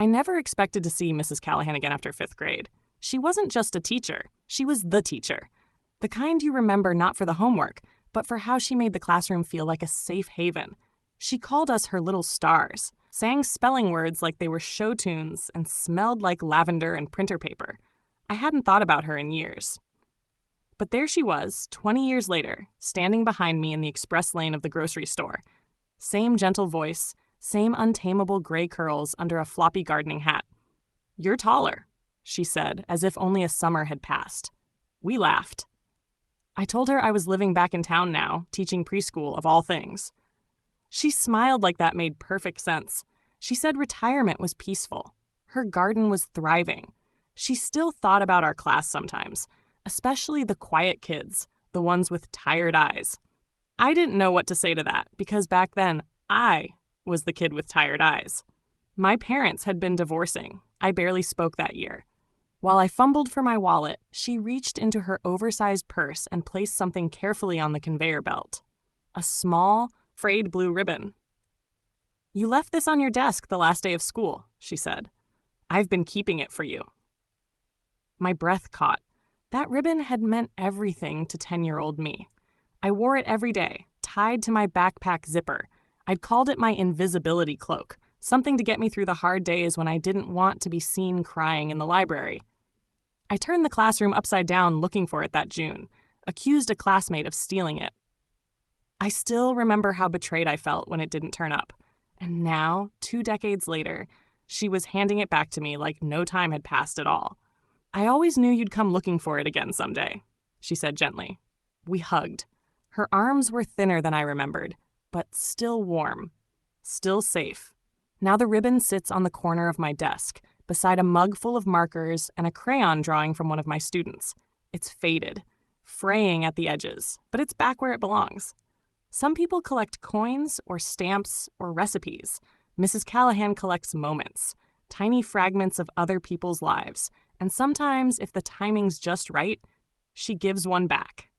I never expected to see Mrs. Callahan again after fifth grade. She wasn't just a teacher, she was the teacher. The kind you remember not for the homework, but for how she made the classroom feel like a safe haven. She called us her little stars, sang spelling words like they were show tunes, and smelled like lavender and printer paper. I hadn't thought about her in years. But there she was, 20 years later, standing behind me in the express lane of the grocery store. Same gentle voice, same untamable gray curls under a floppy gardening hat. "You're taller," she said, as if only a summer had passed. We laughed. I told her I was living back in town now, teaching preschool of all things. She smiled like that made perfect sense. She said retirement was peaceful. Her garden was thriving. She still thought about our class sometimes, especially the quiet kids, the ones with tired eyes. I didn't know what to say to that because back then, I was the kid with tired eyes. My parents had been divorcing. I barely spoke that year. While I fumbled for my wallet, she reached into her oversized purse and placed something carefully on the conveyor belt. A small, frayed blue ribbon. "You left this on your desk the last day of school," she said. "I've been keeping it for you." My breath caught. That ribbon had meant everything to 10-year-old me. I wore it every day, tied to my backpack zipper. I'd called it my invisibility cloak, something to get me through the hard days when I didn't want to be seen crying in the library. I turned the classroom upside down looking for it that June, accused a classmate of stealing it. I still remember how betrayed I felt when it didn't turn up. And now, 2 decades later, she was handing it back to me like no time had passed at all. "I always knew you'd come looking for it again someday," she said gently. We hugged. Her arms were thinner than I remembered, but still warm, still safe. Now the ribbon sits on the corner of my desk, beside a mug full of markers and a crayon drawing from one of my students. It's faded, fraying at the edges, but it's back where it belongs. Some people collect coins or stamps or recipes. Mrs. Callahan collects moments, tiny fragments of other people's lives, and sometimes, if the timing's just right, she gives one back.